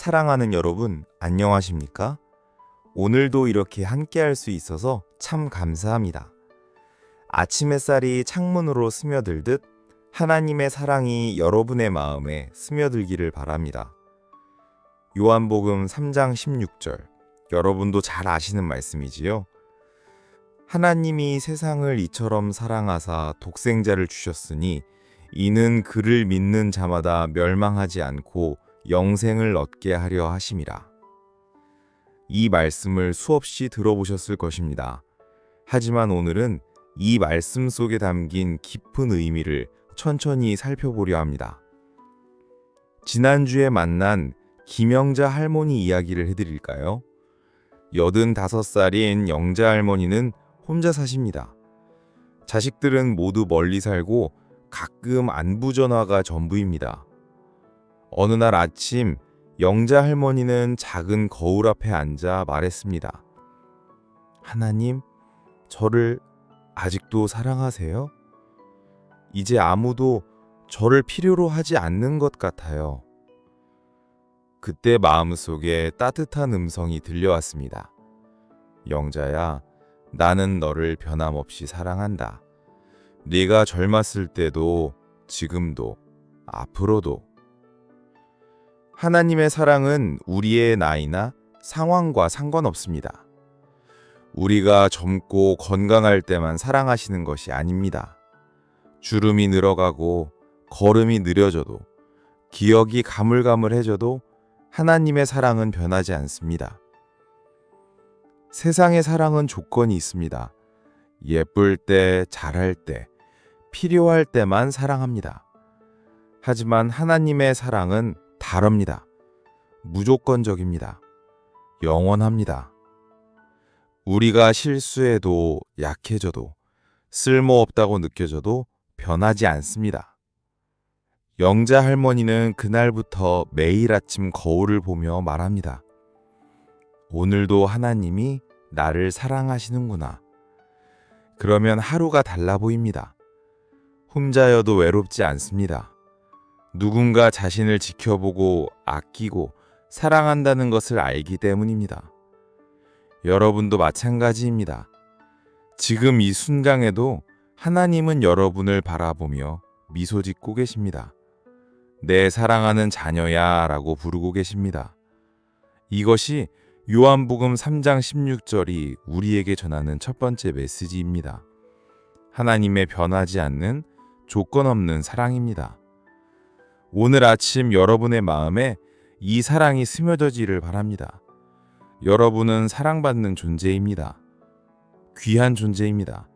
사랑하는 여러분, 안녕하십니까? 오늘도 이렇게 함께할 수 있어서 참 감사합니다. 아침 햇살이 창문으로 스며들듯 하나님의 사랑이 여러분의 마음에 스며들기를 바랍니다. 요한복음 3장 16절, 여러분도 잘 아시는 말씀이지요? 하나님이 세상을 이처럼 사랑하사 독생자를 주셨으니 이는 그를 믿는 자마다 멸망하지 않고 영생을 얻게 하려 하심이라. 이 말씀을 수없이 들어보셨을 것입니다. 하지만 오늘은 이 말씀 속에 담긴 깊은 의미를 천천히 살펴보려 합니다. 지난주에 만난 김영자 할머니 이야기를 해드릴까요? 85살인 영자 할머니는 혼자 사십니다. 자식들은 모두 멀리 살고 가끔 안부 전화가 전부입니다. 어느 날 아침 영자 할머니는 작은 거울 앞에 앉아 말했습니다. 하나님, 저를 아직도 사랑하세요? 이제 아무도 저를 필요로 하지 않는 것 같아요. 그때 마음속에 따뜻한 음성이 들려왔습니다. 영자야, 나는 너를 변함없이 사랑한다. 네가 젊었을 때도, 지금도, 앞으로도. 하나님의 사랑은 우리의 나이나 상황과 상관없습니다. 우리가 젊고 건강할 때만 사랑하시는 것이 아닙니다. 주름이 늘어가고 걸음이 느려져도 기억이 가물가물해져도 하나님의 사랑은 변하지 않습니다. 세상의 사랑은 조건이 있습니다. 예쁠 때, 잘할 때, 필요할 때만 사랑합니다. 하지만 하나님의 사랑은 다릅니다. 무조건적입니다. 영원합니다. 우리가 실수해도 약해져도 쓸모없다고 느껴져도 변하지 않습니다. 영자 할머니는 그날부터 매일 아침 거울을 보며 말합니다. 오늘도 하나님이 나를 사랑하시는구나. 그러면 하루가 달라 보입니다. 혼자여도 외롭지 않습니다. 누군가 자신을 지켜보고 아끼고 사랑한다는 것을 알기 때문입니다. 여러분도 마찬가지입니다. 지금 이 순간에도 하나님은 여러분을 바라보며 미소 짓고 계십니다. 내 사랑하는 자녀야 라고 부르고 계십니다. 이것이 요한복음 3장 16절이 우리에게 전하는 첫 번째 메시지입니다. 하나님의 변하지 않는 조건 없는 사랑입니다. 오늘 아침 여러분의 마음에 이 사랑이 스며들기를 바랍니다. 여러분은 사랑받는 존재입니다. 귀한 존재입니다.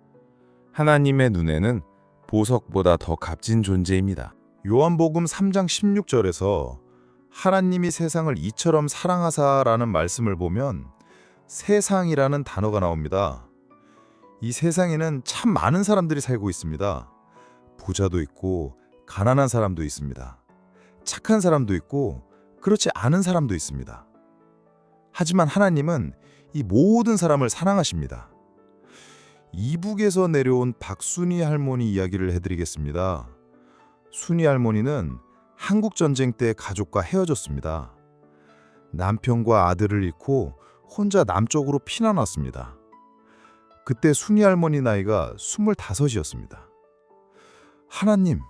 하나님의 눈에는 보석보다 더 값진 존재입니다. 요한복음 3장 16절에서 하나님이 세상을 이처럼 사랑하사라는 말씀을 보면 세상이라는 단어가 나옵니다. 이 세상에는 참 많은 사람들이 살고 있습니다. 부자도 있고 가난한 사람도 있습니다. 착한 사람도 있고 그렇지 않은 사람도 있습니다. 하지만 하나님은 이 모든 사람을 사랑하십니다. 이북에서 내려온 박순희 할머니 이야기를 해드리겠습니다. 순희 할머니는 한국전쟁 때 가족과 헤어졌습니다. 남편과 아들을 잃고 혼자 남쪽으로 피난 왔습니다. 그때 순희 할머니 나이가 25이었습니다. 하나님,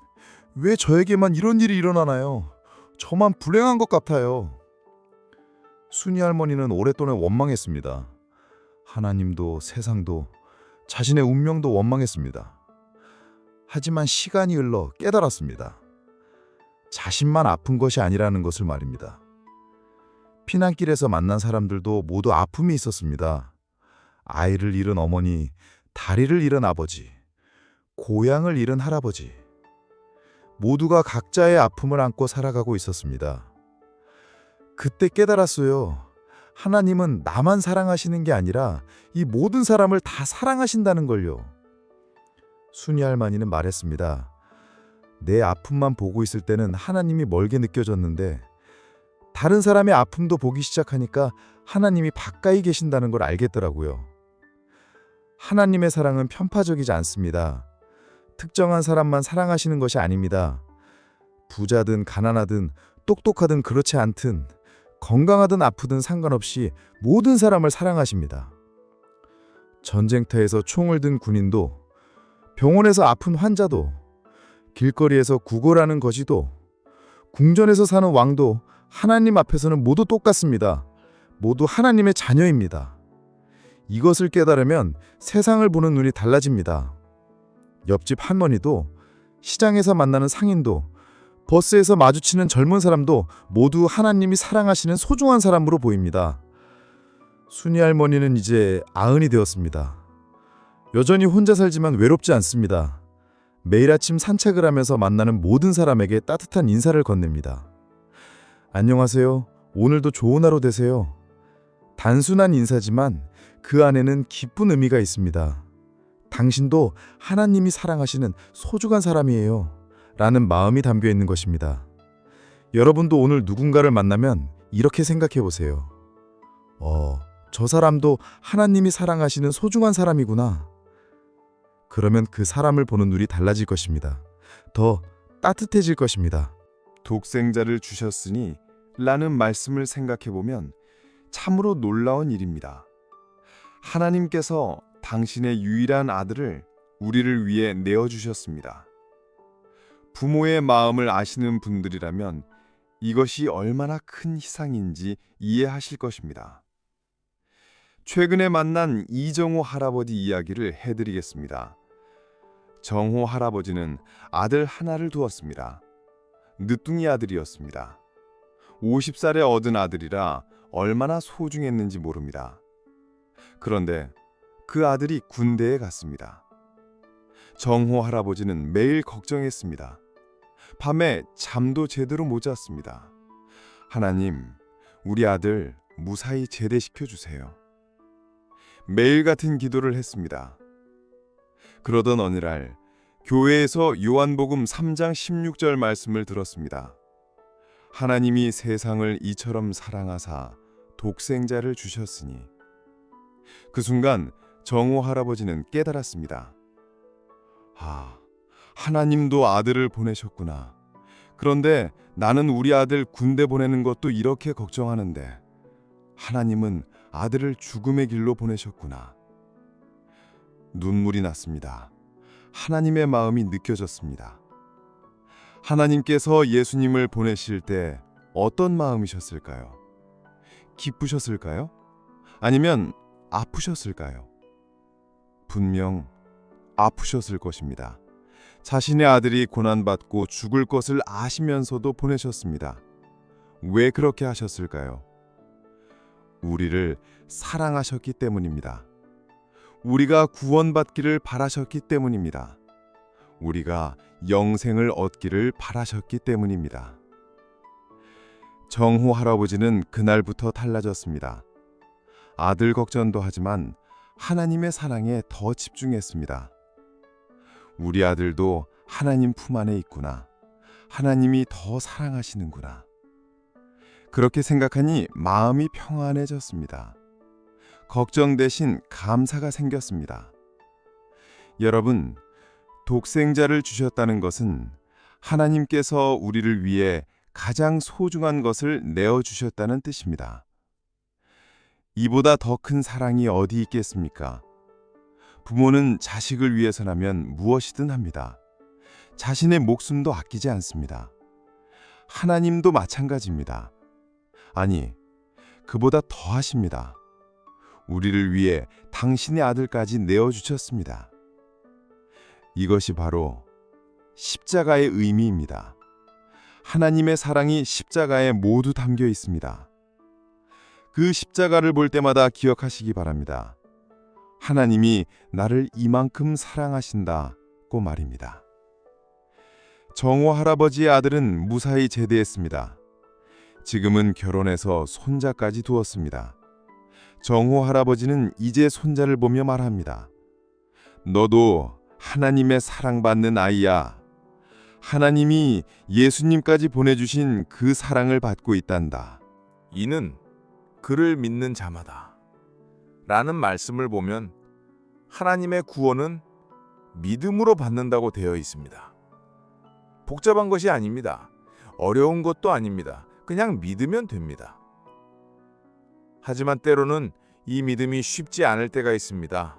왜 저에게만 이런 일이 일어나나요? 저만 불행한 것 같아요. 순희 할머니는 오랫동안 원망했습니다. 하나님도 세상도 자신의 운명도 원망했습니다. 하지만 시간이 흘러 깨달았습니다. 자신만 아픈 것이 아니라는 것을 말입니다. 피난길에서 만난 사람들도 모두 아픔이 있었습니다. 아이를 잃은 어머니, 다리를 잃은 아버지, 고향을 잃은 할아버지. 모두가 각자의 아픔을 안고 살아가고 있었습니다. 그때 깨달았어요. 하나님은 나만 사랑하시는 게 아니라 이 모든 사람을 다 사랑하신다는 걸요. 순희 할머니는 말했습니다. 내 아픔만 보고 있을 때는 하나님이 멀게 느껴졌는데 다른 사람의 아픔도 보기 시작하니까 하나님이 가까이 계신다는 걸 알겠더라고요. 하나님의 사랑은 편파적이지 않습니다. 특정한 사람만 사랑하시는 것이 아닙니다. 부자든 가난하든 똑똑하든 그렇지 않든 건강하든 아프든 상관없이 모든 사람을 사랑하십니다. 전쟁터에서 총을 든 군인도, 병원에서 아픈 환자도, 길거리에서 구걸하는 거지도, 궁전에서 사는 왕도 하나님 앞에서는 모두 똑같습니다. 모두 하나님의 자녀입니다. 이것을 깨달으면 세상을 보는 눈이 달라집니다. 옆집 할머니도, 시장에서 만나는 상인도, 버스에서 마주치는 젊은 사람도 모두 하나님이 사랑하시는 소중한 사람으로 보입니다. 순이 할머니는 이제 90이 되었습니다. 여전히 혼자 살지만 외롭지 않습니다. 매일 아침 산책을 하면서 만나는 모든 사람에게 따뜻한 인사를 건넵니다. 안녕하세요. 오늘도 좋은 하루 되세요. 단순한 인사지만 그 안에는 깊은 의미가 있습니다. 당신도 하나님이 사랑하시는 소중한 사람이에요. 라는 마음이 담겨 있는 것입니다. 여러분도 오늘 누군가를 만나면 이렇게 생각해 보세요. 저 사람도 하나님이 사랑하시는 소중한 사람이구나. 그러면 그 사람을 보는 눈이 달라질 것입니다. 더 따뜻해질 것입니다. 독생자를 주셨으니 라는 말씀을 생각해 보면 참으로 놀라운 일입니다. 하나님께서 당신의 유일한 아들을 우리를 위해 내어주셨습니다. 부모의 마음을 아시는 분들이라면 이것이 얼마나 큰 희생인지 이해하실 것입니다. 최근에 만난 이정호 할아버지 이야기를 해드리겠습니다. 정호 할아버지는 아들 하나를 두었습니다. 늦둥이 아들이었습니다. 50살에 얻은 아들이라 얼마나 소중했는지 모릅니다. 그런데 그 아들이 군대에 갔습니다. 정호 할아버지는 매일 걱정했습니다. 밤에 잠도 제대로 못 잤습니다. 하나님, 우리 아들 무사히 제대시켜 주세요. 매일 같은 기도를 했습니다. 그러던 어느 날 교회에서 요한복음 3장 16절 말씀을 들었습니다. 하나님이 세상을 이처럼 사랑하사 독생자를 주셨으니. 그 순간 정호 할아버지는 깨달았습니다. 하나님도 아들을 보내셨구나. 그런데 나는 우리 아들 군대 보내는 것도 이렇게 걱정하는데 하나님은 아들을 죽음의 길로 보내셨구나. 눈물이 났습니다. 하나님의 마음이 느껴졌습니다. 하나님께서 예수님을 보내실 때 어떤 마음이셨을까요? 기쁘셨을까요? 아니면 아프셨을까요? 분명 아프셨을 것입니다. 자신의 아들이 고난받고 죽을 것을 아시면서도 보내셨습니다. 왜 그렇게 하셨을까요? 우리를 사랑하셨기 때문입니다. 우리가 구원받기를 바라셨기 때문입니다. 우리가 영생을 얻기를 바라셨기 때문입니다. 정호 할아버지는 그날부터 달라졌습니다. 아들 걱정도 하지만 하나님의 사랑에 더 집중했습니다. 우리 아들도 하나님 품 안에 있구나. 하나님이 더 사랑하시는구나. 그렇게 생각하니 마음이 평안해졌습니다. 걱정 대신 감사가 생겼습니다. 여러분, 독생자를 주셨다는 것은 하나님께서 우리를 위해 가장 소중한 것을 내어주셨다는 뜻입니다. 이보다 더 큰 사랑이 어디 있겠습니까? 부모는 자식을 위해서라면 무엇이든 합니다. 자신의 목숨도 아끼지 않습니다. 하나님도 마찬가지입니다. 아니, 그보다 더 하십니다. 우리를 위해 당신의 아들까지 내어주셨습니다. 이것이 바로 십자가의 의미입니다. 하나님의 사랑이 십자가에 모두 담겨 있습니다. 그 십자가를 볼 때마다 기억하시기 바랍니다. 하나님이 나를 이만큼 사랑하신다고 말입니다. 정호 할아버지의 아들은 무사히 제대했습니다. 지금은 결혼해서 손자까지 두었습니다. 정호 할아버지는 이제 손자를 보며 말합니다. 너도 하나님의 사랑받는 아이야. 하나님이 예수님까지 보내주신 그 사랑을 받고 있단다. 이는 그를 믿는 자마다 라는 말씀을 보면 하나님의 구원은 믿음으로 받는다고 되어 있습니다. 복잡한 것이 아닙니다. 어려운 것도 아닙니다. 그냥 믿으면 됩니다. 하지만 때로는 이 믿음이 쉽지 않을 때가 있습니다.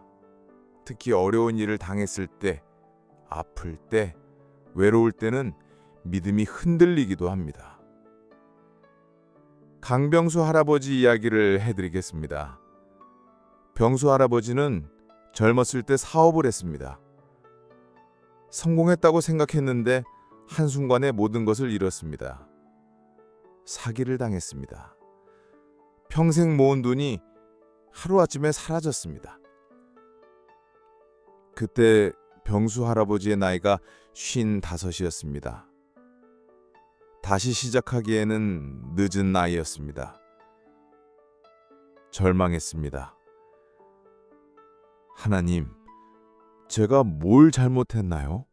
특히 어려운 일을 당했을 때, 아플 때, 외로울 때는 믿음이 흔들리기도 합니다. 강병수 할아버지 이야기를 해드리겠습니다. 병수 할아버지는 젊었을 때 사업을 했습니다. 성공했다고 생각했는데 한순간에 모든 것을 잃었습니다. 사기를 당했습니다. 평생 모은 돈이 하루아침에 사라졌습니다. 그때 병수 할아버지의 나이가 55이었습니다. 다시 시작하기에는 늦은 나이였습니다. 절망했습니다. 하나님, 제가 뭘 잘못했나요?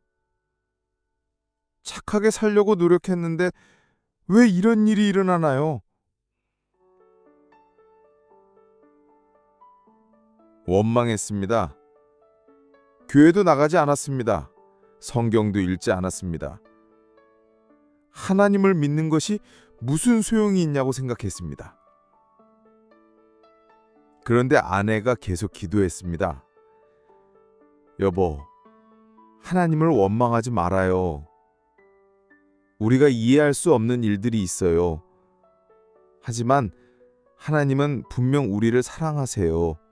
착하게 살려고 노력했는데 왜 이런 일이 일어나나요? 원망했습니다. 교회도 나가지 않았습니다. 성경도 읽지 않았습니다. 하나님을 믿는 것이 무슨 소용이 있냐고 생각했습니다. 그런데 아내가 계속 기도했습니다. 여보, 하나님을 원망하지 말아요. 우리가 이해할 수 없는 일들이 있어요. 하지만 하나님은 분명 우리를 사랑하세요.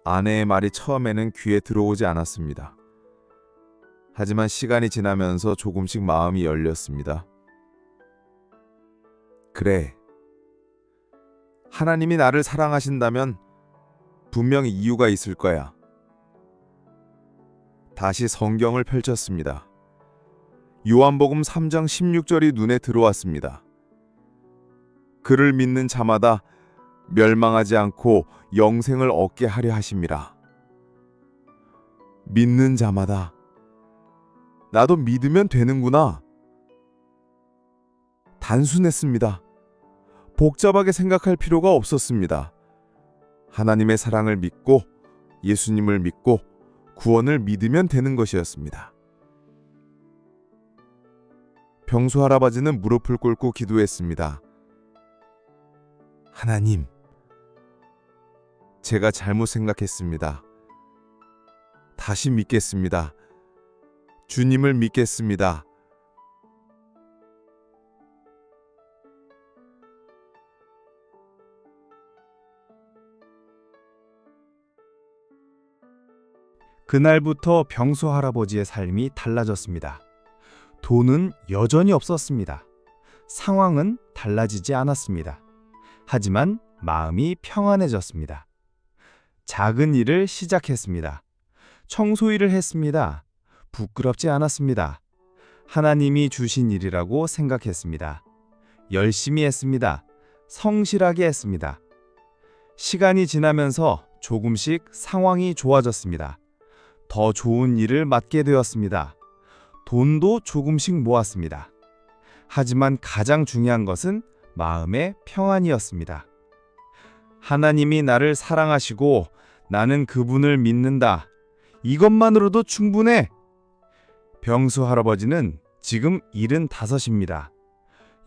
아내의 말이 처음에는 귀에 들어오지 않았습니다. 하지만 시간이 지나면서 조금씩 마음이 열렸습니다. 그래, 하나님이 나를 사랑하신다면 분명 이유가 있을 거야. 다시 성경을 펼쳤습니다. 요한복음 3장 16절이 눈에 들어왔습니다. 그를 믿는 자마다 멸망하지 않고 영생을 얻게 하려 하심이라. 믿는 자마다. 나도 믿으면 되는구나. 단순했습니다. 복잡하게 생각할 필요가 없었습니다. 하나님의 사랑을 믿고 예수님을 믿고 구원을 믿으면 되는 것이었습니다. 병수 할아버지는 무릎을 꿇고 기도했습니다. 하나님, 제가 잘못 생각했습니다. 다시 믿겠습니다. 주님을 믿겠습니다. 그날부터 병수 할아버지의 삶이 달라졌습니다. 돈은 여전히 없었습니다. 상황은 달라지지 않았습니다. 하지만 마음이 평안해졌습니다. 작은 일을 시작했습니다. 청소일을 했습니다. 부끄럽지 않았습니다. 하나님이 주신 일이라고 생각했습니다. 열심히 했습니다. 성실하게 했습니다. 시간이 지나면서 조금씩 상황이 좋아졌습니다. 더 좋은 일을 맡게 되었습니다. 돈도 조금씩 모았습니다. 하지만 가장 중요한 것은 마음의 평안이었습니다. 하나님이 나를 사랑하시고 나는 그분을 믿는다. 이것만으로도 충분해. 병수 할아버지는 지금 75입니다.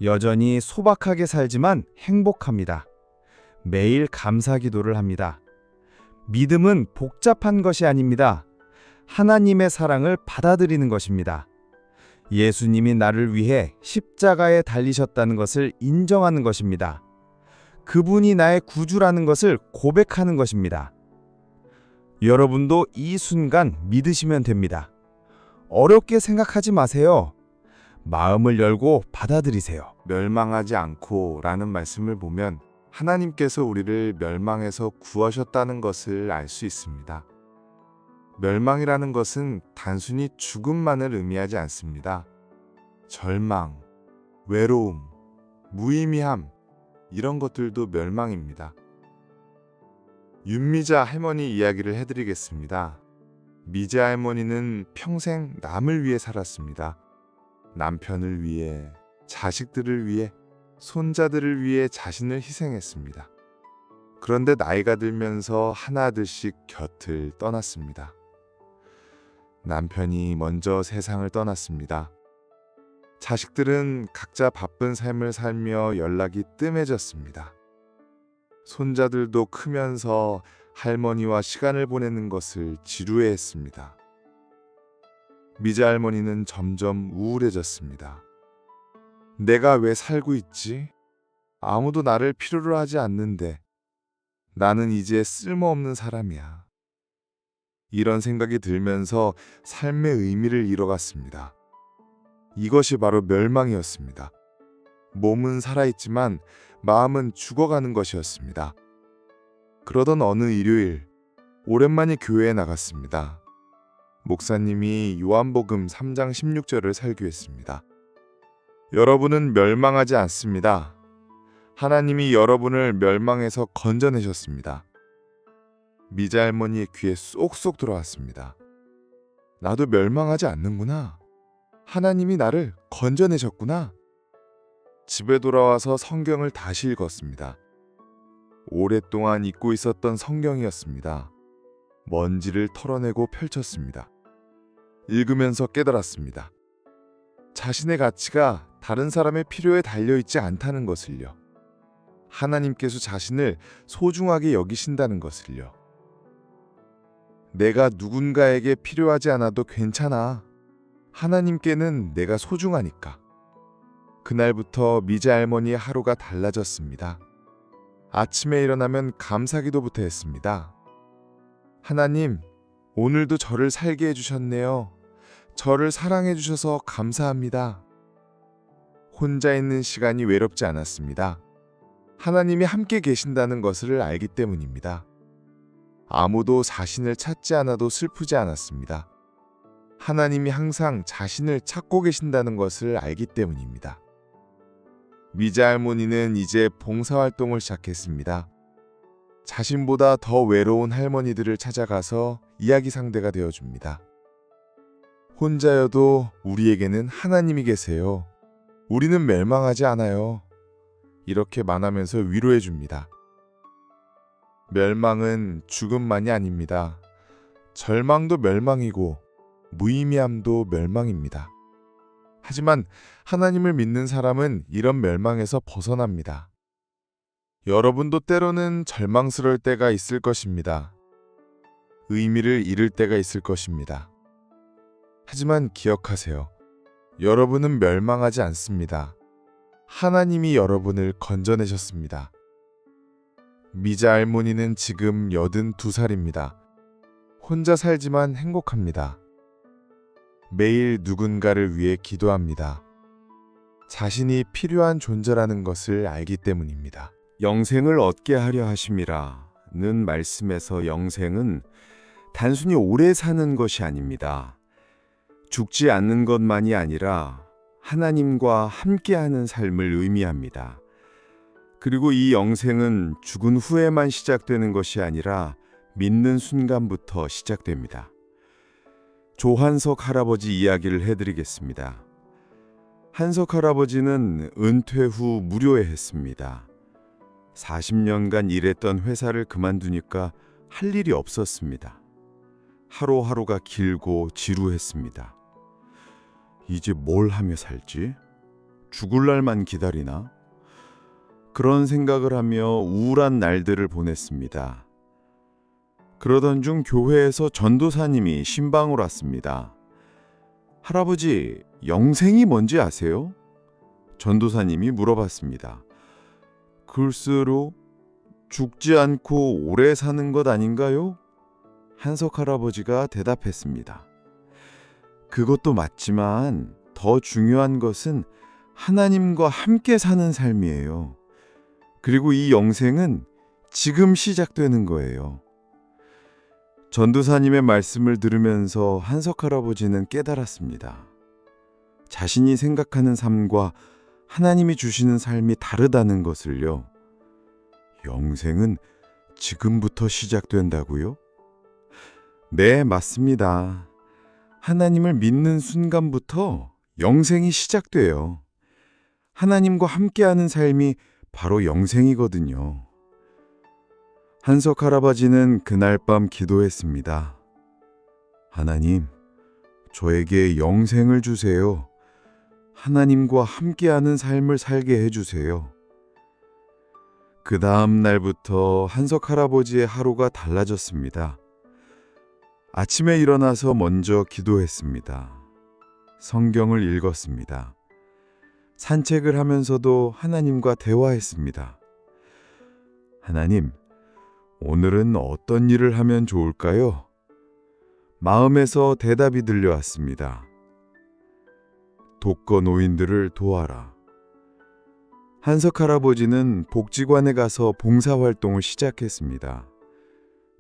여전히 소박하게 살지만 행복합니다. 매일 감사 기도를 합니다. 믿음은 복잡한 것이 아닙니다. 하나님의 사랑을 받아들이는 것입니다. 예수님이 나를 위해 십자가에 달리셨다는 것을 인정하는 것입니다. 그분이 나의 구주라는 것을 고백하는 것입니다. 여러분도 이 순간 믿으시면 됩니다. 어렵게 생각하지 마세요. 마음을 열고 받아들이세요. 멸망하지 않고 라는 말씀을 보면 하나님께서 우리를 멸망에서 구하셨다는 것을 알 수 있습니다. 멸망이라는 것은 단순히 죽음만을 의미하지 않습니다. 절망, 외로움, 무의미함, 이런 것들도 멸망입니다. 윤미자 할머니 이야기를 해드리겠습니다. 미자 할머니는 평생 남을 위해 살았습니다. 남편을 위해, 자식들을 위해, 손자들을 위해 자신을 희생했습니다. 그런데 나이가 들면서 하나둘씩 곁을 떠났습니다. 남편이 먼저 세상을 떠났습니다. 자식들은 각자 바쁜 삶을 살며 연락이 뜸해졌습니다. 손자들도 크면서 할머니와 시간을 보내는 것을 지루해했습니다. 미자 할머니는 점점 우울해졌습니다. 내가 왜 살고 있지? 아무도 나를 필요로 하지 않는데 나는 이제 쓸모없는 사람이야. 이런 생각이 들면서 삶의 의미를 잃어갔습니다. 이것이 바로 멸망이었습니다. 몸은 살아있지만 마음은 죽어가는 것이었습니다. 그러던 어느 일요일, 오랜만에 교회에 나갔습니다. 목사님이 요한복음 3장 16절을 설교했습니다. 여러분은 멸망하지 않습니다. 하나님이 여러분을 멸망에서 건져내셨습니다. 미자 할머니의 귀에 쏙쏙 들어왔습니다. 나도 멸망하지 않는구나. 하나님이 나를 건져내셨구나. 집에 돌아와서 성경을 다시 읽었습니다. 오랫동안 잊고 있었던 성경이었습니다. 먼지를 털어내고 펼쳤습니다. 읽으면서 깨달았습니다. 자신의 가치가 다른 사람의 필요에 달려있지 않다는 것을요. 하나님께서 자신을 소중하게 여기신다는 것을요. 내가 누군가에게 필요하지 않아도 괜찮아. 하나님께는 내가 소중하니까. 그날부터 미자 할머니의 하루가 달라졌습니다. 아침에 일어나면 감사기도부터 했습니다. 하나님, 오늘도 저를 살게 해주셨네요. 저를 사랑해 주셔서 감사합니다. 혼자 있는 시간이 외롭지 않았습니다. 하나님이 함께 계신다는 것을 알기 때문입니다. 아무도 자신을 찾지 않아도 슬프지 않았습니다. 하나님이 항상 자신을 찾고 계신다는 것을 알기 때문입니다. 미자 할머니는 이제 봉사활동을 시작했습니다. 자신보다 더 외로운 할머니들을 찾아가서 이야기 상대가 되어줍니다. 혼자여도 우리에게는 하나님이 계세요. 우리는 멸망하지 않아요. 이렇게 말하면서 위로해 줍니다. 멸망은 죽음만이 아닙니다. 절망도 멸망이고 무의미함도 멸망입니다. 하지만 하나님을 믿는 사람은 이런 멸망에서 벗어납니다. 여러분도 때로는 절망스러울 때가 있을 것입니다. 의미를 잃을 때가 있을 것입니다. 하지만 기억하세요. 여러분은 멸망하지 않습니다. 하나님이 여러분을 건져내셨습니다. 미자 할머니는 지금 82살입니다. 혼자 살지만 행복합니다. 매일 누군가를 위해 기도합니다. 자신이 필요한 존재라는 것을 알기 때문입니다. 영생을 얻게 하려 하심이라는 말씀에서 영생은 단순히 오래 사는 것이 아닙니다. 죽지 않는 것만이 아니라 하나님과 함께하는 삶을 의미합니다. 그리고 이 영생은 죽은 후에만 시작되는 것이 아니라 믿는 순간부터 시작됩니다. 조한석 할아버지 이야기를 해드리겠습니다. 한석 할아버지는 은퇴 후 무료에 했습니다. 40년간 일했던 회사를 그만두니까 할 일이 없었습니다. 하루하루가 길고 지루했습니다. 이제 뭘 하며 살지? 죽을 날만 기다리나? 그런 생각을 하며 우울한 날들을 보냈습니다. 그러던 중 교회에서 전도사님이 신방을 왔습니다. 할아버지, 영생이 뭔지 아세요? 전도사님이 물어봤습니다. 글쎄로 죽지 않고 오래 사는 것 아닌가요? 한석 할아버지가 대답했습니다. 그것도 맞지만 더 중요한 것은 하나님과 함께 사는 삶이에요. 그리고 이 영생은 지금 시작되는 거예요. 전도사님의 말씀을 들으면서 한석 할아버지는 깨달았습니다. 자신이 생각하는 삶과 하나님이 주시는 삶이 다르다는 것을요. 영생은 지금부터 시작된다고요? 네, 맞습니다. 하나님을 믿는 순간부터 영생이 시작돼요. 하나님과 함께하는 삶이 바로 영생이거든요. 한석 할아버지는 그날 밤 기도했습니다. 하나님, 저에게 영생을 주세요. 하나님과 함께하는 삶을 살게 해주세요. 그 다음 날부터 한석 할아버지의 하루가 달라졌습니다. 아침에 일어나서 먼저 기도했습니다. 성경을 읽었습니다. 산책을 하면서도 하나님과 대화했습니다. 하나님, 오늘은 어떤 일을 하면 좋을까요? 마음에서 대답이 들려왔습니다. 독거 노인들을 도와라. 한석 할아버지는 복지관에 가서 봉사활동을 시작했습니다.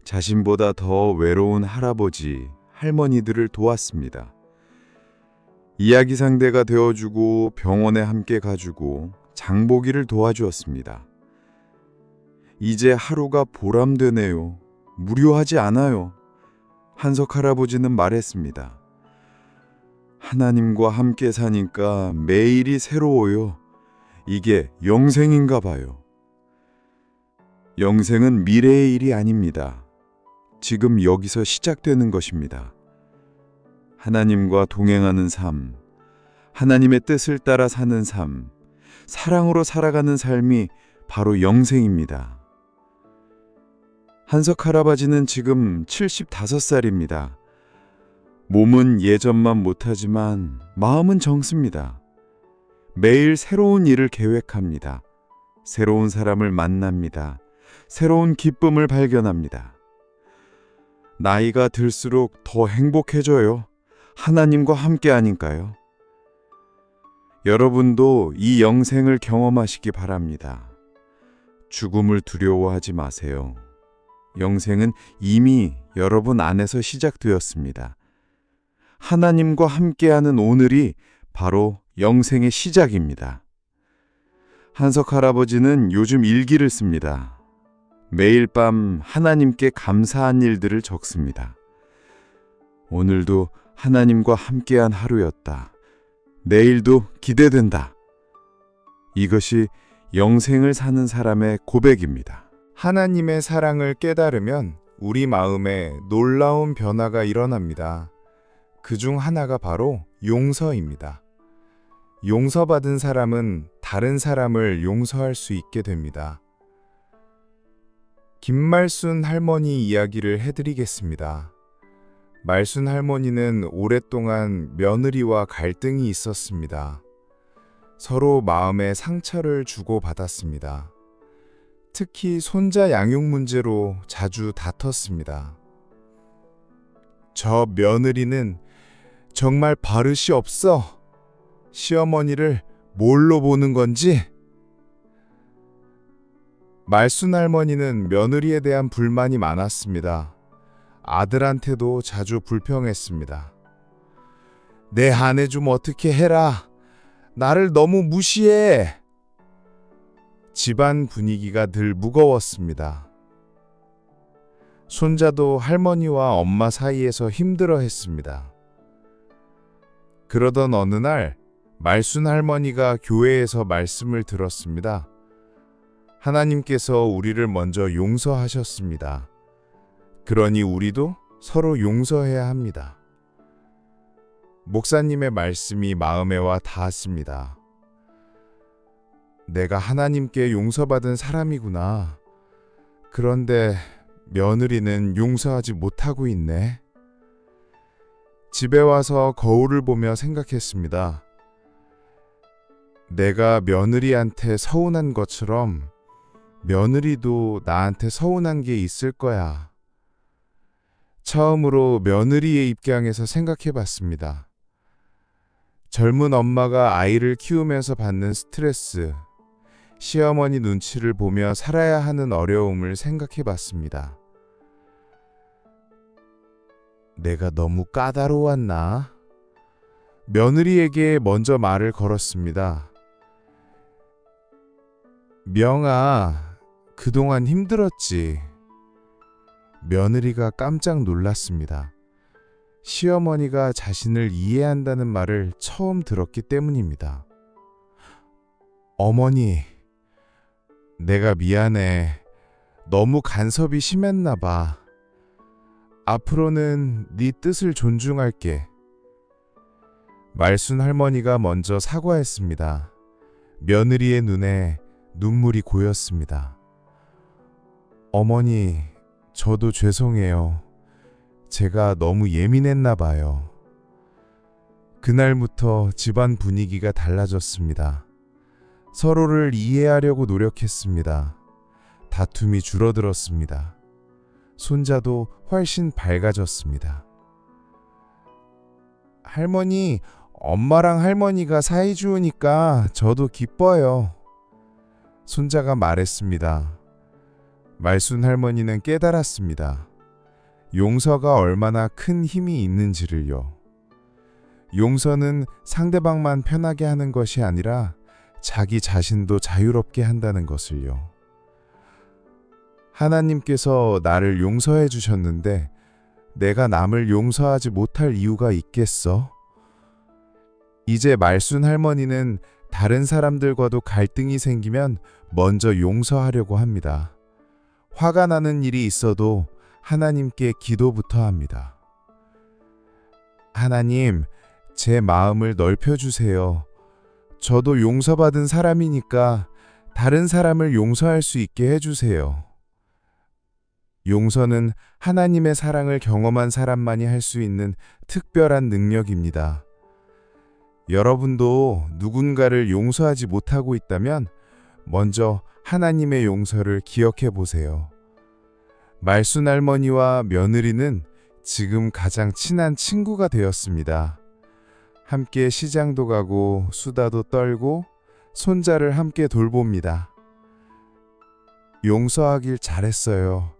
자신보다 더 외로운 할아버지, 할머니들을 도왔습니다. 이야기 상대가 되어주고 병원에 함께 가주고 장보기를 도와주었습니다. 이제 하루가 보람되네요. 무료하지 않아요. 한석 할아버지는 말했습니다. 하나님과 함께 사니까 매일이 새로워요. 이게 영생인가 봐요. 영생은 미래의 일이 아닙니다. 지금 여기서 시작되는 것입니다. 하나님과 동행하는 삶, 하나님의 뜻을 따라 사는 삶, 사랑으로 살아가는 삶이 바로 영생입니다. 한석 할아버지는 지금 75살입니다. 몸은 예전만 못하지만 마음은 정습니다. 매일 새로운 일을 계획합니다. 새로운 사람을 만납니다. 새로운 기쁨을 발견합니다. 나이가 들수록 더 행복해져요. 하나님과 함께 하니까요. 여러분도 이 영생을 경험하시기 바랍니다. 죽음을 두려워하지 마세요. 영생은 이미 여러분 안에서 시작되었습니다. 하나님과 함께하는 오늘이 바로 영생의 시작입니다. 한석 할아버지는 요즘 일기를 씁니다. 매일 밤 하나님께 감사한 일들을 적습니다. 오늘도 하나님과 함께한 하루였다. 내일도 기대된다. 이것이 영생을 사는 사람의 고백입니다. 하나님의 사랑을 깨달으면 우리 마음에 놀라운 변화가 일어납니다. 그중 하나가 바로 용서입니다. 용서받은 사람은 다른 사람을 용서할 수 있게 됩니다. 김말순 할머니 이야기를 해드리겠습니다. 말순 할머니는 오랫동안 며느리와 갈등이 있었습니다. 서로 마음의 상처를 주고받았습니다. 특히 손자 양육 문제로 자주 다퉜습니다. 저 며느리는 정말 버릇이 없어. 시어머니를 뭘로 보는 건지? 말순 할머니는 며느리에 대한 불만이 많았습니다. 아들한테도 자주 불평했습니다. 내 아내 좀 어떻게 해라. 나를 너무 무시해. 집안 분위기가 늘 무거웠습니다. 손자도 할머니와 엄마 사이에서 힘들어했습니다. 그러던 어느 날 말순 할머니가 교회에서 말씀을 들었습니다. 하나님께서 우리를 먼저 용서하셨습니다. 그러니 우리도 서로 용서해야 합니다. 목사님의 말씀이 마음에 와 닿았습니다. 내가 하나님께 용서받은 사람이구나. 그런데 며느리는 용서하지 못하고 있네. 집에 와서 거울을 보며 생각했습니다. 내가 며느리한테 서운한 것처럼 며느리도 나한테 서운한 게 있을 거야. 처음으로 며느리의 입장에서 생각해 봤습니다. 젊은 엄마가 아이를 키우면서 받는 스트레스, 시어머니 눈치를 보며 살아야 하는 어려움을 생각해 봤습니다. 내가 너무 까다로웠나? 며느리에게 먼저 말을 걸었습니다. 명아, 그동안 힘들었지. 며느리가 깜짝 놀랐습니다. 시어머니가 자신을 이해한다는 말을 처음 들었기 때문입니다. 어머니, 내가 미안해. 너무 간섭이 심했나 봐. 앞으로는 네 뜻을 존중할게. 말순 할머니가 먼저 사과했습니다. 며느리의 눈에 눈물이 고였습니다. 어머니, 저도 죄송해요. 제가 너무 예민했나 봐요. 그날부터 집안 분위기가 달라졌습니다. 서로를 이해하려고 노력했습니다. 다툼이 줄어들었습니다. 손자도 훨씬 밝아졌습니다. 할머니, 엄마랑 할머니가 사이 좋으니까 저도 기뻐요. 손자가 말했습니다. 말순 할머니는 깨달았습니다. 용서가 얼마나 큰 힘이 있는지를요. 용서는 상대방만 편하게 하는 것이 아니라 자기 자신도 자유롭게 한다는 것을요. 하나님께서 나를 용서해 주셨는데 내가 남을 용서하지 못할 이유가 있겠어? 이제 말순 할머니는 다른 사람들과도 갈등이 생기면 먼저 용서하려고 합니다. 화가 나는 일이 있어도 하나님께 기도부터 합니다. 하나님, 제 마음을 넓혀주세요. 저도 용서받은 사람이니까 다른 사람을 용서할 수 있게 해주세요. 용서는 하나님의 사랑을 경험한 사람만이 할 수 있는 특별한 능력입니다. 여러분도 누군가를 용서하지 못하고 있다면 먼저 하나님의 용서를 기억해 보세요. 말순 할머니와 며느리는 지금 가장 친한 친구가 되었습니다. 함께 시장도 가고 수다도 떨고 손자를 함께 돌봅니다. 용서하길 잘했어요.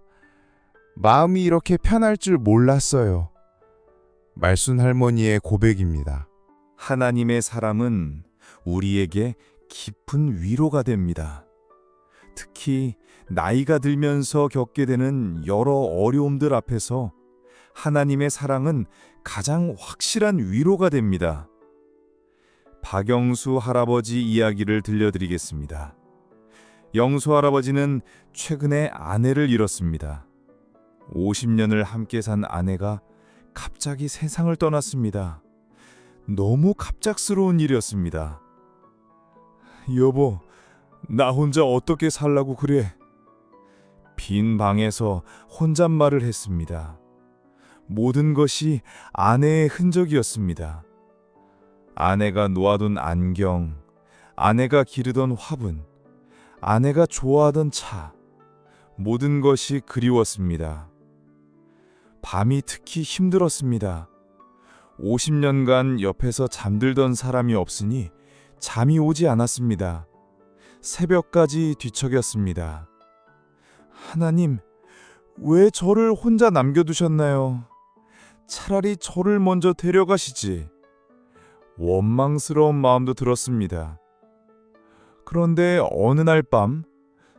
마음이 이렇게 편할 줄 몰랐어요. 말순 할머니의 고백입니다. 하나님의 사랑은 우리에게 깊은 위로가 됩니다. 특히 나이가 들면서 겪게 되는 여러 어려움들 앞에서 하나님의 사랑은 가장 확실한 위로가 됩니다. 박영수 할아버지 이야기를 들려드리겠습니다. 영수 할아버지는 최근에 아내를 잃었습니다. 50년을 함께 산 아내가 갑자기 세상을 떠났습니다. 너무 갑작스러운 일이었습니다. 여보, 나 혼자 어떻게 살라고 그래? 빈 방에서 혼잣말을 했습니다. 모든 것이 아내의 흔적이었습니다. 아내가 놓아둔 안경, 아내가 기르던 화분, 아내가 좋아하던 차, 모든 것이 그리웠습니다. 밤이 특히 힘들었습니다. 50년간 옆에서 잠들던 사람이 없으니 잠이 오지 않았습니다. 새벽까지 뒤척였습니다. 하나님, 왜 저를 혼자 남겨두셨나요? 차라리 저를 먼저 데려가시지. 원망스러운 마음도 들었습니다. 그런데 어느 날 밤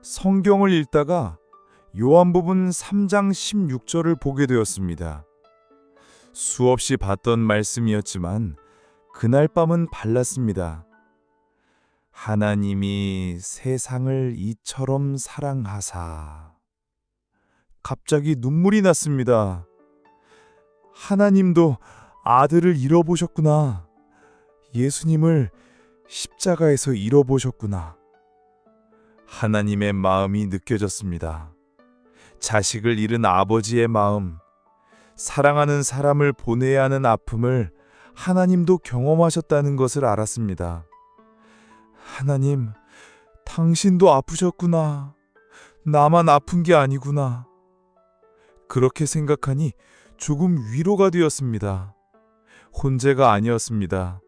성경을 읽다가 요한복음 3장 16절을 보게 되었습니다. 수없이 봤던 말씀이었지만 그날 밤은 달랐습니다. 하나님이 세상을 이처럼 사랑하사. 갑자기 눈물이 났습니다. 하나님도 아들을 잃어보셨구나. 예수님을 십자가에서 잃어보셨구나. 하나님의 마음이 느껴졌습니다. 자식을 잃은 아버지의 마음, 사랑하는 사람을 보내야 하는 아픔을 하나님도 경험하셨다는 것을 알았습니다. 하나님, 당신도 아프셨구나. 나만 아픈 게 아니구나. 그렇게 생각하니 조금 위로가 되었습니다. 혼자가 아니었습니다.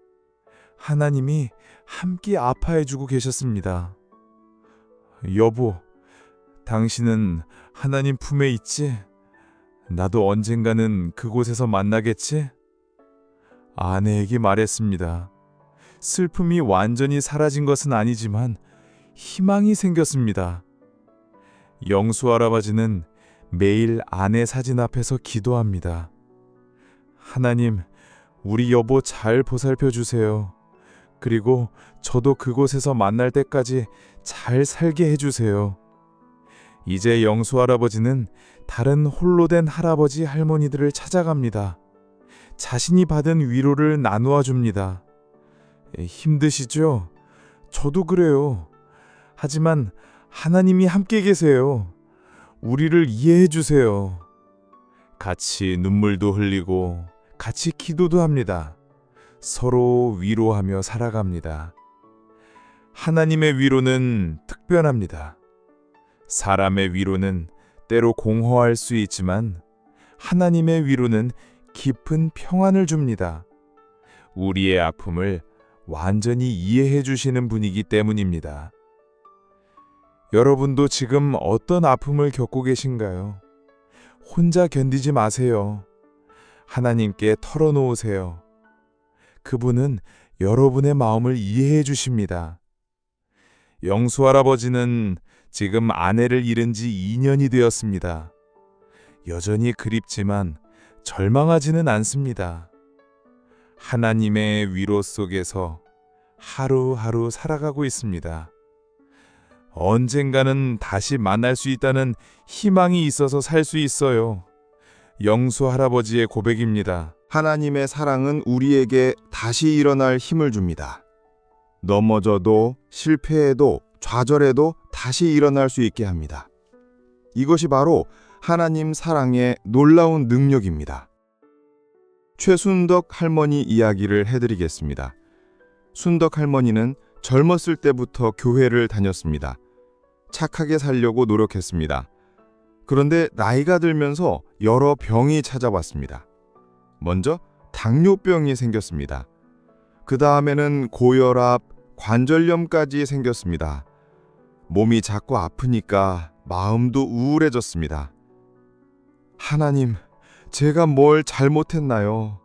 하나님이 함께 아파해주고 계셨습니다. 여보, 당신은 하나님 품에 있지? 나도 언젠가는 그곳에서 만나겠지? 아내에게 말했습니다. 슬픔이 완전히 사라진 것은 아니지만 희망이 생겼습니다. 영수 할아버지는 매일 아내 사진 앞에서 기도합니다. 하나님, 우리 여보 잘 보살펴 주세요. 그리고 저도 그곳에서 만날 때까지 잘 살게 해주세요. 이제 영수 할아버지는 다른 홀로 된 할아버지 할머니들을 찾아갑니다. 자신이 받은 위로를 나누어 줍니다. 힘드시죠? 저도 그래요. 하지만 하나님이 함께 계세요. 우리를 이해해 주세요. 같이 눈물도 흘리고 같이 기도도 합니다. 서로 위로하며 살아갑니다. 하나님의 위로는 특별합니다. 사람의 위로는 때로 공허할 수 있지만 하나님의 위로는 깊은 평안을 줍니다. 우리의 아픔을 완전히 이해해 주시는 분이기 때문입니다. 여러분도 지금 어떤 아픔을 겪고 계신가요? 혼자 견디지 마세요. 하나님께 털어놓으세요. 그분은 여러분의 마음을 이해해 주십니다. 영수 할아버지는 지금 아내를 잃은 지 2년이 되었습니다. 여전히 그립지만 절망하지는 않습니다. 하나님의 위로 속에서 하루하루 살아가고 있습니다. 언젠가는 다시 만날 수 있다는 희망이 있어서 살 수 있어요. 영수 할아버지의 고백입니다. 하나님의 사랑은 우리에게 다시 일어날 힘을 줍니다. 넘어져도 실패해도 좌절해도 다시 일어날 수 있게 합니다. 이것이 바로 하나님 사랑의 놀라운 능력입니다. 최순덕 할머니 이야기를 해드리겠습니다. 순덕 할머니는 젊었을 때부터 교회를 다녔습니다. 착하게 살려고 노력했습니다. 그런데 나이가 들면서 여러 병이 찾아왔습니다. 먼저 당뇨병이 생겼습니다. 그 다음에는 고혈압, 관절염까지 생겼습니다. 몸이 자꾸 아프니까 마음도 우울해졌습니다. 하나님, 제가 뭘 잘못했나요?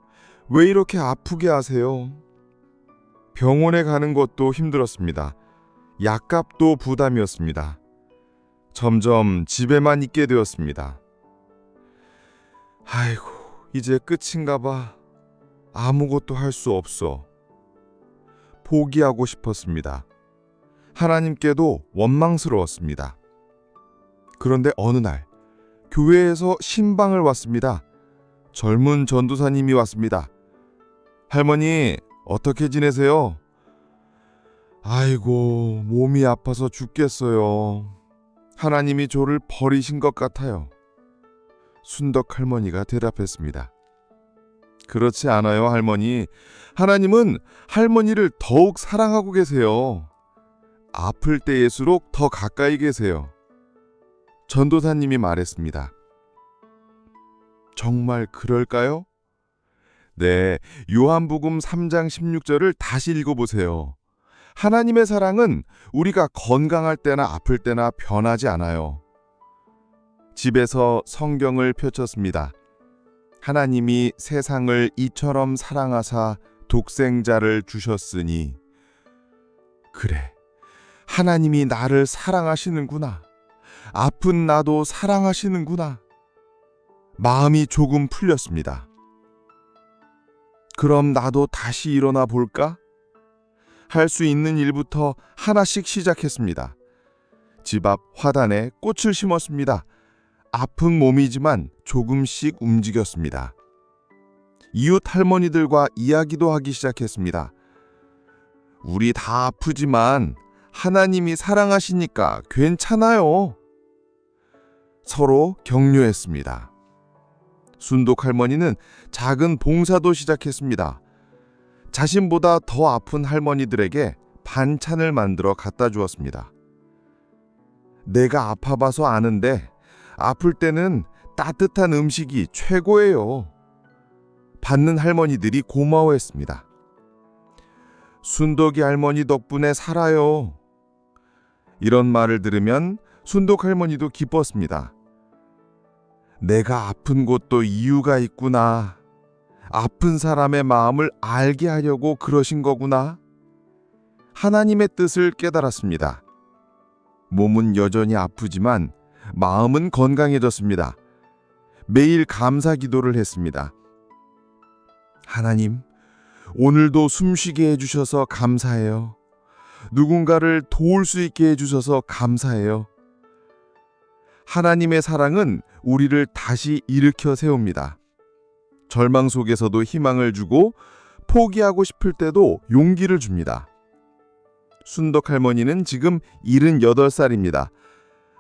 왜 이렇게 아프게 하세요? 병원에 가는 것도 힘들었습니다. 약값도 부담이었습니다. 점점 집에만 있게 되었습니다. 아이고, 이제 끝인가 봐. 아무것도 할 수 없어. 포기하고 싶었습니다. 하나님께도 원망스러웠습니다. 그런데 어느 날 교회에서 신방을 왔습니다. 젊은 전도사님이 왔습니다. 할머니, 어떻게 지내세요? 아이고, 몸이 아파서 죽겠어요. 하나님이 저를 버리신 것 같아요. 순덕 할머니가 대답했습니다. 그렇지 않아요, 할머니. 하나님은 할머니를 더욱 사랑하고 계세요. 아플 때일수록 더 가까이 계세요. 전도사님이 말했습니다. 정말 그럴까요? 네, 요한복음 3장 16절을 다시 읽어보세요. 하나님의 사랑은 우리가 건강할 때나 아플 때나 변하지 않아요. 집에서 성경을 펼쳤습니다. 하나님이 세상을 이처럼 사랑하사 독생자를 주셨으니. 그래, 하나님이 나를 사랑하시는구나. 아픈 나도 사랑하시는구나. 마음이 조금 풀렸습니다. 그럼 나도 다시 일어나 볼까? 할 수 있는 일부터 하나씩 시작했습니다. 집 앞 화단에 꽃을 심었습니다. 아픈 몸이지만 조금씩 움직였습니다. 이웃 할머니들과 이야기도 하기 시작했습니다. 우리 다 아프지만 하나님이 사랑하시니까 괜찮아요. 서로 격려했습니다. 순독 할머니는 작은 봉사도 시작했습니다. 자신보다 더 아픈 할머니들에게 반찬을 만들어 갖다 주었습니다. 내가 아파봐서 아는데 아플 때는 따뜻한 음식이 최고예요. 받는 할머니들이 고마워했습니다. 순덕이 할머니 덕분에 살아요. 이런 말을 들으면 순덕 할머니도 기뻤습니다. 내가 아픈 곳도 이유가 있구나. 아픈 사람의 마음을 알게 하려고 그러신 거구나. 하나님의 뜻을 깨달았습니다. 몸은 여전히 아프지만 마음은 건강해졌습니다. 매일 감사 기도를 했습니다. 하나님, 오늘도 숨쉬게 해주셔서 감사해요. 누군가를 도울 수 있게 해주셔서 감사해요. 하나님의 사랑은 우리를 다시 일으켜 세웁니다. 절망 속에서도 희망을 주고 포기하고 싶을 때도 용기를 줍니다. 순덕 할머니는 지금 78살입니다.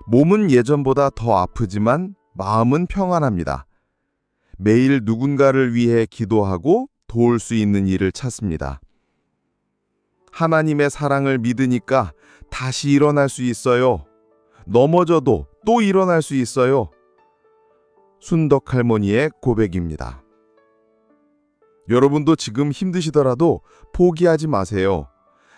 몸은 예전보다 더 아프지만 마음은 평안합니다. 매일 누군가를 위해 기도하고 도울 수 있는 일을 찾습니다. 하나님의 사랑을 믿으니까 다시 일어날 수 있어요. 넘어져도 또 일어날 수 있어요. 순덕 할머니의 고백입니다. 여러분도 지금 힘드시더라도 포기하지 마세요.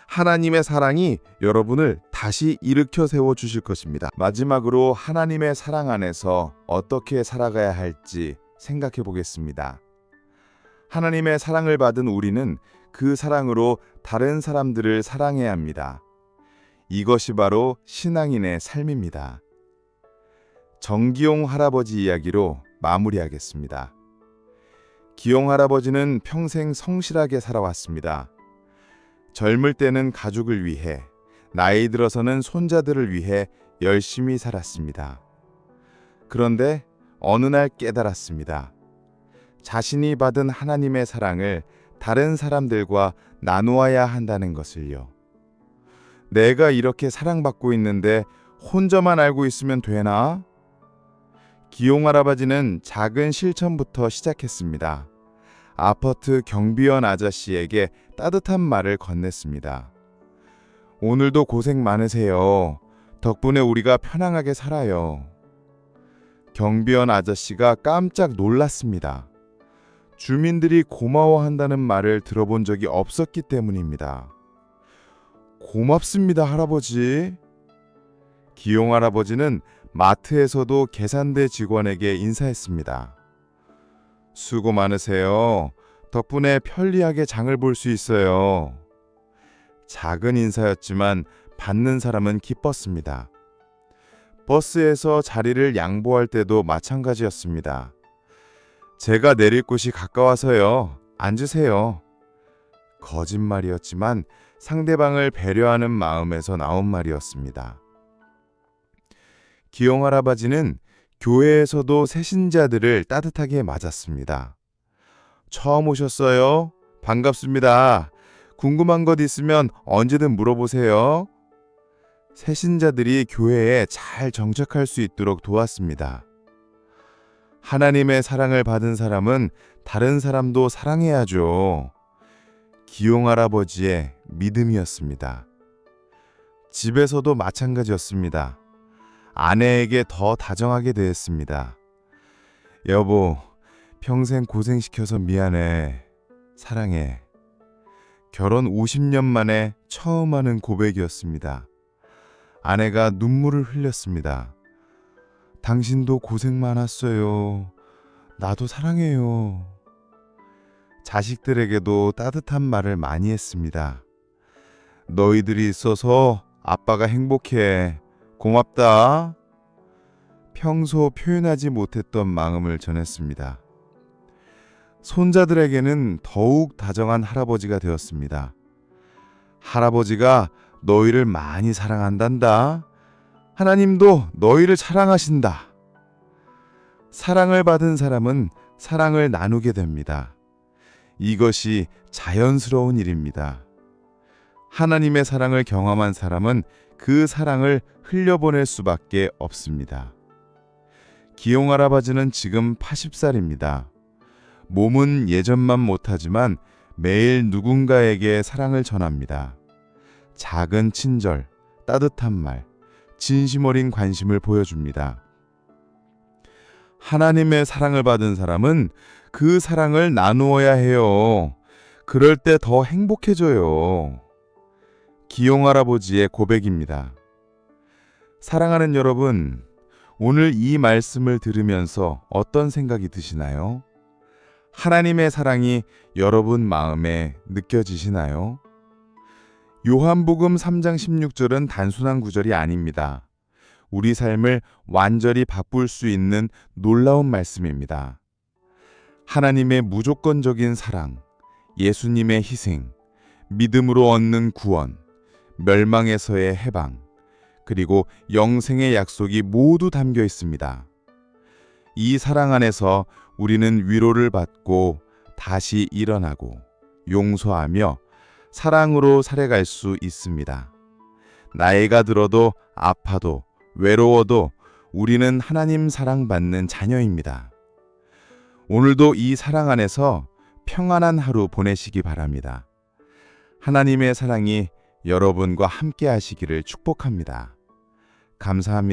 하나님의 사랑이 여러분을 다시 일으켜 세워 주실 것입니다. 마지막으로 하나님의 사랑 안에서 어떻게 살아가야 할지 생각해 보겠습니다. 하나님의 사랑을 받은 우리는 그 사랑으로 다른 사람들을 사랑해야 합니다. 이것이 바로 신앙인의 삶입니다. 정기용 할아버지 이야기로 마무리하겠습니다. 기용 할아버지는 평생 성실하게 살아왔습니다. 젊을 때는 가족을 위해, 나이 들어서는 손자들을 위해 열심히 살았습니다. 그런데 어느 날 깨달았습니다. 자신이 받은 하나님의 사랑을 다른 사람들과 나누어야 한다는 것을요. 내가 이렇게 사랑받고 있는데 혼자만 알고 있으면 되나? 기용 할아버지는 작은 실천부터 시작했습니다. 아파트 경비원 아저씨에게 따뜻한 말을 건넸습니다. 오늘도 고생 많으세요. 덕분에 우리가 편안하게 살아요. 경비원 아저씨가 깜짝 놀랐습니다. 주민들이 고마워한다는 말을 들어본 적이 없었기 때문입니다. 고맙습니다, 할아버지. 기용 할아버지는 마트에서도 계산대 직원에게 인사했습니다. 수고 많으세요. 덕분에 편리하게 장을 볼 수 있어요. 작은 인사였지만 받는 사람은 기뻤습니다. 버스에서 자리를 양보할 때도 마찬가지였습니다. 제가 내릴 곳이 가까워서요. 앉으세요. 거짓말이었지만 상대방을 배려하는 마음에서 나온 말이었습니다. 기용 할아버지는 교회에서도 새신자들을 따뜻하게 맞았습니다. 처음 오셨어요? 반갑습니다. 궁금한 것 있으면 언제든 물어보세요. 새신자들이 교회에 잘 정착할 수 있도록 도왔습니다. 하나님의 사랑을 받은 사람은 다른 사람도 사랑해야죠. 기용 할아버지의 믿음이었습니다. 집에서도 마찬가지였습니다. 아내에게 더 다정하게 대했습니다. 여보, 평생 고생시켜서 미안해. 사랑해. 결혼 50년 만에 처음 하는 고백이었습니다. 아내가 눈물을 흘렸습니다. 당신도 고생 많았어요. 나도 사랑해요. 자식들에게도 따뜻한 말을 많이 했습니다. 너희들이 있어서 아빠가 행복해. 고맙다. 평소 표현하지 못했던 마음을 전했습니다. 손자들에게는 더욱 다정한 할아버지가 되었습니다. 할아버지가 너희를 많이 사랑한단다. 하나님도 너희를 사랑하신다. 사랑을 받은 사람은 사랑을 나누게 됩니다. 이것이 자연스러운 일입니다. 하나님의 사랑을 경험한 사람은 그 사랑을 흘려보낼 수밖에 없습니다. 기용 할아버지는 지금 80살입니다. 몸은 예전만 못하지만 매일 누군가에게 사랑을 전합니다. 작은 친절, 따뜻한 말, 진심 어린 관심을 보여줍니다. 하나님의 사랑을 받은 사람은 그 사랑을 나누어야 해요. 그럴 때 더 행복해져요. 기용 할아버지의 고백입니다. 사랑하는 여러분, 오늘 이 말씀을 들으면서 어떤 생각이 드시나요? 하나님의 사랑이 여러분 마음에 느껴지시나요? 요한복음 3장 16절은 단순한 구절이 아닙니다. 우리 삶을 완전히 바꿀 수 있는 놀라운 말씀입니다. 하나님의 무조건적인 사랑, 예수님의 희생, 믿음으로 얻는 구원, 멸망에서의 해방, 그리고 영생의 약속이 모두 담겨 있습니다. 이 사랑 안에서 우리는 위로를 받고 다시 일어나고 용서하며 사랑으로 살아갈 수 있습니다. 나이가 들어도 아파도 외로워도 우리는 하나님 사랑받는 자녀입니다. 오늘도 이 사랑 안에서 평안한 하루 보내시기 바랍니다. 하나님의 사랑이 여러분과 함께 하시기를 축복합니다. 감사합니다.